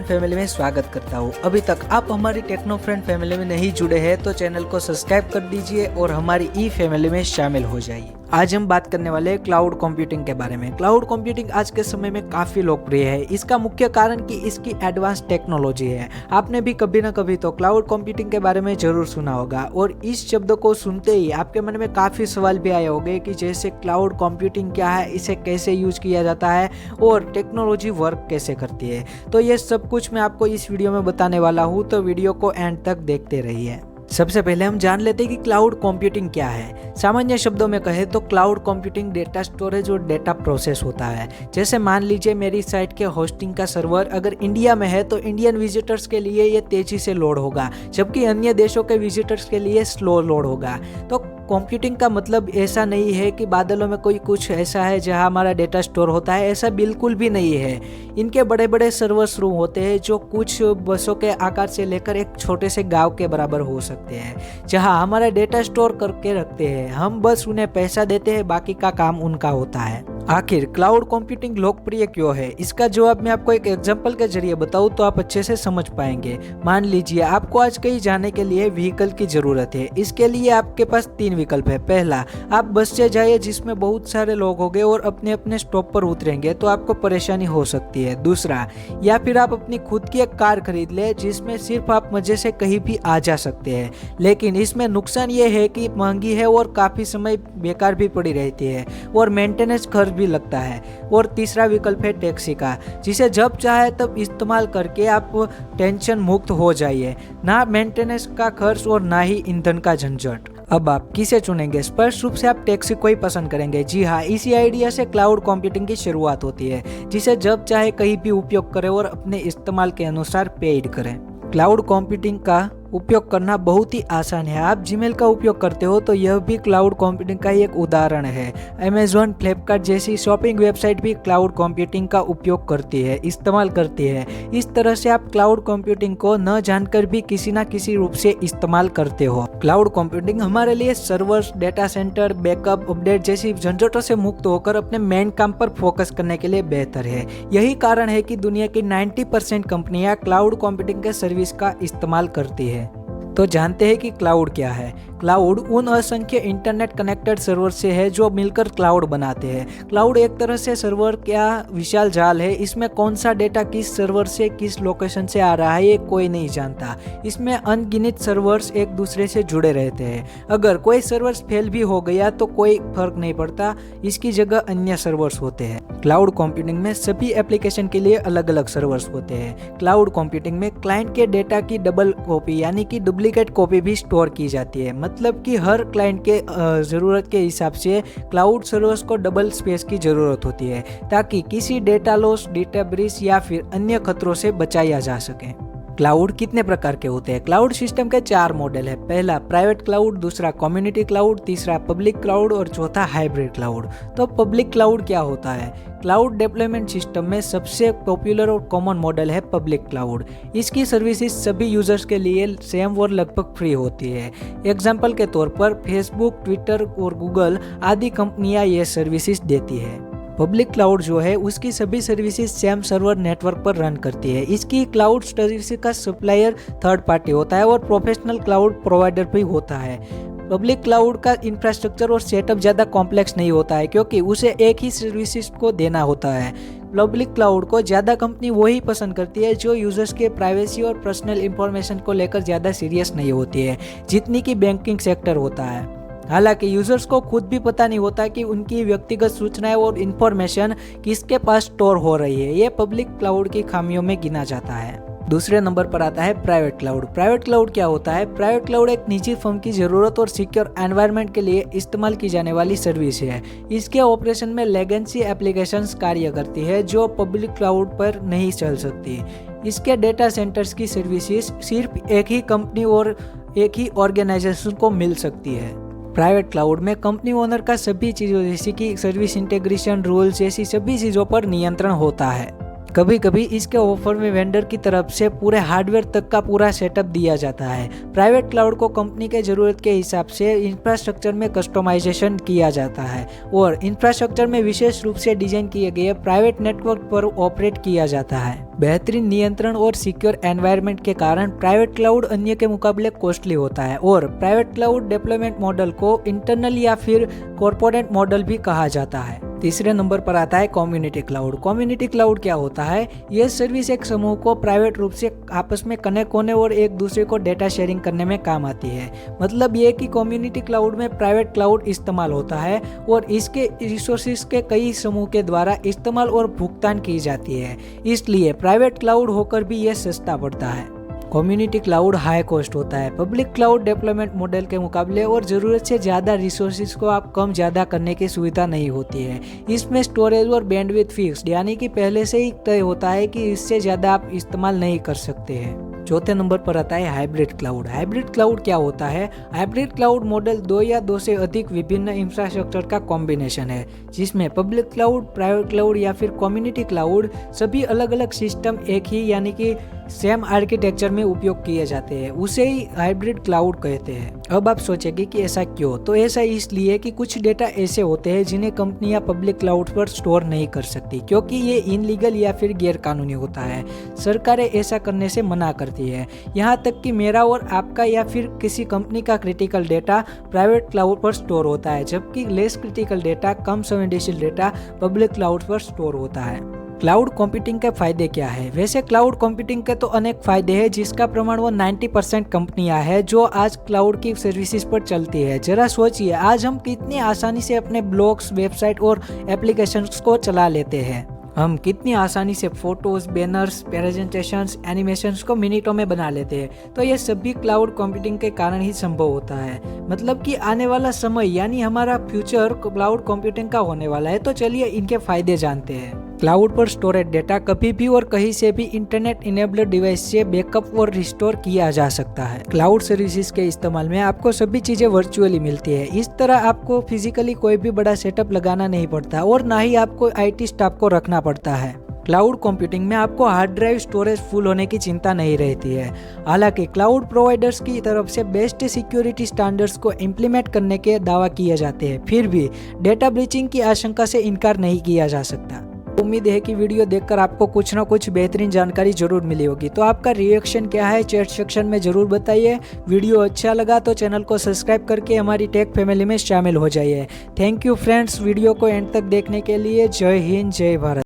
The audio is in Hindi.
फ्रेंड फैमिली में स्वागत करता हूँ। अभी तक आप हमारी टेक्नो फ्रेंड फैमिली में नहीं जुड़े हैं तो चैनल को सब्सक्राइब कर दीजिए और हमारी ई फैमिली में शामिल हो जाइए। आज हम बात करने वाले हैं क्लाउड कंप्यूटिंग के बारे में। क्लाउड कंप्यूटिंग आज के समय में काफी लोकप्रिय है। इसका मुख्य कारण कि इसकी एडवांस टेक्नोलॉजी है। आपने भी कभी ना कभी तो क्लाउड कंप्यूटिंग के बारे में जरूर सुना होगा और इस शब्द को सुनते ही आपके मन में काफी सवाल भी आए होंगे कि जैसे क्लाउड कंप्यूटिंग क्या है, इसे कैसे यूज किया जाता है और टेक्नोलॉजी वर्क कैसे करती है। तो ये सब कुछ मैं आपको इस वीडियो में बताने वाला हूँ, तो वीडियो को एंड तक देखते रहिए। सबसे पहले हम जान लेते हैं कि क्लाउड कंप्यूटिंग क्या है। सामान्य शब्दों में कहें तो क्लाउड कंप्यूटिंग डेटा स्टोरेज और डेटा प्रोसेस होता है। जैसे मान लीजिए मेरी साइट के होस्टिंग का सर्वर अगर इंडिया में है तो इंडियन विजिटर्स के लिए ये तेजी से लोड होगा, जबकि अन्य देशों के विजिटर्स के लिए स्लो लोड होगा। तो कंप्यूटिंग का मतलब ऐसा नहीं है कि बादलों में कोई कुछ ऐसा है जहां हमारा डेटा स्टोर होता है, ऐसा बिल्कुल भी नहीं है। इनके बड़े बड़े सर्वर्स रूम होते हैं जो कुछ बसों के आकार से लेकर एक छोटे से गांव के बराबर हो सकते हैं, जहां हमारा डेटा स्टोर करके रखते हैं। हम बस उन्हें पैसा देते हैं, बाकी का काम उनका होता है। आखिर क्लाउड कंप्यूटिंग लोकप्रिय क्यों है, इसका जवाब मैं आपको एक एग्जांपल के जरिए बताऊं तो आप अच्छे से समझ पाएंगे। मान लीजिए आपको आज कहीं जाने के लिए व्हीकल की जरूरत है। इसके लिए आपके पास 3 विकल्प है। पहला, आप बस से जाइए जिसमें बहुत सारे लोग होंगे और अपने अपने स्टॉप पर उतरेंगे तो आपको परेशानी हो सकती है। दूसरा, या फिर आप अपनी खुद की एक कार खरीद ले जिसमें सिर्फ आप मजे से कहीं भी आ जा सकते हैं, लेकिन इसमें नुकसान ये है कि महंगी है और काफी समय बेकार भी पड़ी रहती है और मेंटेनेंस खर्च भी लगता है। और तीसरा विकल्प है टैक्सी का, जिसे जब चाहे तब इस्तेमाल करके आप टेंशन मुक्त हो जाइए, ना मेंटेनेंस का खर्च और ना ही ईंधन का झंझट। अब आप किसे चुनेंगे? स्पष्ट रूप से आप टैक्सी को ही पसंद करेंगे। जी हाँ, इसी आइडिया से क्लाउड कंप्यूटिंग की शुरुआत होती है, जिसे जब चाहे कहीं भी उपयोग करें और अपने इस्तेमाल के अनुसार पेड करें। क्लाउड कंप्यूटिंग का उपयोग करना बहुत ही आसान है। आप जीमेल का उपयोग करते हो तो यह भी क्लाउड कंप्यूटिंग का ही एक उदाहरण है। अमेज़न, फ्लिपकार्ट जैसी शॉपिंग वेबसाइट भी क्लाउड कंप्यूटिंग का उपयोग करती है, इस्तेमाल करती है। इस तरह से आप क्लाउड कंप्यूटिंग को न जानकर भी किसी न किसी रूप से इस्तेमाल करते हो। क्लाउड कंप्यूटिंग हमारे लिए servers, data centre, backup, update जैसी झंझटों से मुक्त होकर अपने मेन काम पर फोकस करने के लिए बेहतर है। यही कारण है कि दुनिया की 90% कंपनियां क्लाउड कंप्यूटिंग के सर्विस का इस्तेमाल करती है। तो जानते हैं कि क्लाउड क्या है। क्लाउड उन असंख्य इंटरनेट कनेक्टेड सर्वर से है जो मिलकर क्लाउड बनाते हैं। क्लाउड एक तरह से सर्वर का विशाल जाल है। इसमें कौन सा डेटा किस सर्वर से किस लोकेशन से आ रहा है ये कोई नहीं जानता। इसमें अनगिनत सर्वर्स एक दूसरे से जुड़े रहते हैं। अगर कोई सर्वर फेल भी हो गया तो कोई फर्क नहीं पड़ता, इसकी जगह अन्य सर्वर्स होते हैं। क्लाउड कंप्यूटिंग में सभी एप्लीकेशन के लिए अलग अलग सर्वर्स होते हैं। क्लाउड कंप्यूटिंग में क्लाइंट के डेटा की डबल कॉपी यानी कि डुप्लीकेट कॉपी भी स्टोर की जाती है। मतलब कि हर क्लाइंट के ज़रूरत के हिसाब से क्लाउड सर्वर्स को डबल स्पेस की ज़रूरत होती है ताकि किसी डेटा लॉस, डेटा ब्रीच या फिर अन्य खतरों से बचाया जा सके। क्लाउड कितने प्रकार के होते हैं? क्लाउड सिस्टम के 4 मॉडल है। पहला प्राइवेट क्लाउड, दूसरा कम्युनिटी क्लाउड, तीसरा पब्लिक क्लाउड और चौथा हाइब्रिड क्लाउड। तो पब्लिक क्लाउड क्या होता है? क्लाउड डेवलपमेंट सिस्टम में सबसे पॉपुलर और कॉमन मॉडल है पब्लिक क्लाउड। इसकी सर्विसेज सभी यूजर्स के लिए सेम और लगभग फ्री होती है। एग्जाम्पल के तौर पर फेसबुक, ट्विटर और गूगल आदि कंपनियां ये सर्विसेज देती है। पब्लिक क्लाउड जो है उसकी सभी सर्विसेज सेम सर्वर नेटवर्क पर रन करती है। इसकी क्लाउड सर्विस का सप्लायर थर्ड पार्टी होता है और प्रोफेशनल क्लाउड प्रोवाइडर भी होता है। पब्लिक क्लाउड का इंफ्रास्ट्रक्चर और सेटअप ज़्यादा कॉम्प्लेक्स नहीं होता है क्योंकि उसे एक ही सर्विसेज को देना होता है। पब्लिक क्लाउड को ज़्यादा कंपनी वही पसंद करती है जो यूजर्स के प्राइवेसी और पर्सनल इंफॉर्मेशन को लेकर ज़्यादा सीरियस नहीं होती है, जितनी की बैंकिंग सेक्टर होता है। हालांकि यूजर्स को खुद भी पता नहीं होता कि उनकी व्यक्तिगत सूचनाएं और इंफॉर्मेशन किसके पास स्टोर हो रही है। ये पब्लिक क्लाउड की खामियों में गिना जाता है। दूसरे नंबर पर आता है प्राइवेट क्लाउड। प्राइवेट क्लाउड क्या होता है? प्राइवेट क्लाउड एक निजी फर्म की जरूरत और सिक्योर एनवायरनमेंट के लिए इस्तेमाल की जाने वाली सर्विस है। इसके ऑपरेशन में लेगेंसी एप्लीकेशंस कार्य करती है जो पब्लिक क्लाउड पर नहीं चल सकती। इसके डेटा सेंटर्स की सर्विसेज सिर्फ एक ही कंपनी और एक ही ऑर्गेनाइजेशन को मिल सकती है। प्राइवेट क्लाउड में कंपनी ओनर का सभी चीज़ों जैसे कि सर्विस इंटीग्रेशन, रूल्स जैसी सभी चीज़ों पर नियंत्रण होता है। कभी कभी इसके ऑफर में वेंडर की तरफ से पूरे हार्डवेयर तक का पूरा सेटअप दिया जाता है। प्राइवेट क्लाउड को कंपनी के जरूरत के हिसाब से इंफ्रास्ट्रक्चर में कस्टमाइजेशन किया जाता है और इंफ्रास्ट्रक्चर में विशेष रूप से डिजाइन किए गए प्राइवेट नेटवर्क पर ऑपरेट किया जाता है। बेहतरीन नियंत्रण और सिक्योर एनवायरनमेंट के कारण प्राइवेट क्लाउड अन्य के मुकाबले कॉस्टली होता है और प्राइवेट क्लाउड डेवलपमेंट मॉडल को इंटरनल या फिर कॉर्पोरेट मॉडल भी कहा जाता है। तीसरे नंबर पर आता है कम्युनिटी क्लाउड। कम्युनिटी क्लाउड क्या होता है? यह सर्विस एक समूह को प्राइवेट रूप से आपस में कनेक्ट होने और एक दूसरे को डेटा शेयरिंग करने में काम आती है। मतलब ये कि कम्युनिटी क्लाउड में प्राइवेट क्लाउड इस्तेमाल होता है और इसके रिसोर्सेज के कई समूह के द्वारा इस्तेमाल और भुगतान की जाती है, इसलिए प्राइवेट क्लाउड होकर भी यह सस्ता पड़ता है। कम्युनिटी क्लाउड हाई कॉस्ट होता है पब्लिक क्लाउड डेवलपमेंट मॉडल के मुकाबले और ज़रूरत से ज़्यादा रिसोर्सेज को आप कम ज़्यादा करने की सुविधा नहीं होती है। इसमें स्टोरेज और बैंडविड्थ फिक्स्ड यानी कि पहले से ही तय होता है कि इससे ज़्यादा आप इस्तेमाल नहीं कर सकते हैं। चौथे नंबर पर आता है हाइब्रिड क्लाउड। हाइब्रिड क्लाउड क्या होता है? हाइब्रिड क्लाउड मॉडल दो या दो से अधिक विभिन्न इंफ्रास्ट्रक्चर का कॉम्बिनेशन है जिसमें पब्लिक क्लाउड, प्राइवेट क्लाउड या फिर कम्युनिटी क्लाउड सभी अलग अलग सिस्टम एक ही यानी कि सेम आर्किटेक्चर में उपयोग किए जाते हैं, उसे ही हाइब्रिड क्लाउड कहते हैं। अब आप सोचेंगे कि ऐसा क्यों? तो ऐसा इसलिए कि कुछ डेटा ऐसे होते हैं जिन्हें कंपनियां पब्लिक क्लाउड पर स्टोर नहीं कर सकती क्योंकि ये इनलीगल या फिर गैर कानूनी होता है। सरकारें ऐसा करने से मना करती है। यहाँ तक कि मेरा और आपका या फिर किसी कंपनी का क्रिटिकल डेटा प्राइवेट क्लाउड पर स्टोर होता है, जबकि लेस क्रिटिकल डेटा, कम संवेदनशील डेटा पब्लिक क्लाउड पर स्टोर होता है। क्लाउड कंप्यूटिंग के फायदे क्या है? वैसे क्लाउड कंप्यूटिंग के तो अनेक फायदे हैं जिसका प्रमाण वो 90% कंपनियां हैं जो आज क्लाउड की सर्विसेज पर चलती है। जरा सोचिए, आज हम कितनी आसानी से अपने ब्लॉग्स, वेबसाइट और एप्लीकेशंस को चला लेते हैं। हम कितनी आसानी से फोटोज, बैनर्स, प्रेजेंटेशंस, एनिमेशंस को मिनटों में बना लेते हैं। तो ये सभी क्लाउड कंप्यूटिंग के कारण ही संभव होता है। मतलब कि आने वाला समय यानी हमारा फ्यूचर क्लाउड कंप्यूटिंग का होने वाला है। तो चलिए इनके फायदे जानते हैं। क्लाउड पर स्टोरेज डेटा कभी भी और कहीं से भी इंटरनेट इनेबल्ड डिवाइस से बैकअप और रिस्टोर किया जा सकता है। क्लाउड सर्विसेज के इस्तेमाल में आपको सभी चीजें वर्चुअली मिलती है। इस तरह आपको फिजिकली कोई भी बड़ा सेटअप लगाना नहीं पड़ता और ना ही आपको IT स्टाफ को रखना पड़ता है। क्लाउड कंप्यूटिंग में आपको हार्ड ड्राइव स्टोरेज फुल होने की चिंता नहीं रहती है। हालांकि क्लाउड प्रोवाइडर्स की तरफ से बेस्ट सिक्योरिटी स्टैंडर्ड्स को इम्प्लीमेंट करने के दावा किए जाते हैं, फिर भी डेटा ब्रीचिंग की आशंका से इनकार नहीं किया जा सकता। उम्मीद है कि वीडियो देखकर आपको कुछ ना कुछ बेहतरीन जानकारी जरूर मिली होगी। तो आपका रिएक्शन क्या है चैट सेक्शन में जरूर बताइए। वीडियो अच्छा लगा तो चैनल को सब्सक्राइब करके हमारी टेक फैमिली में शामिल हो जाइए। थैंक यू फ्रेंड्स, वीडियो को एंड तक देखने के लिए। जय हिंद, जय भारत।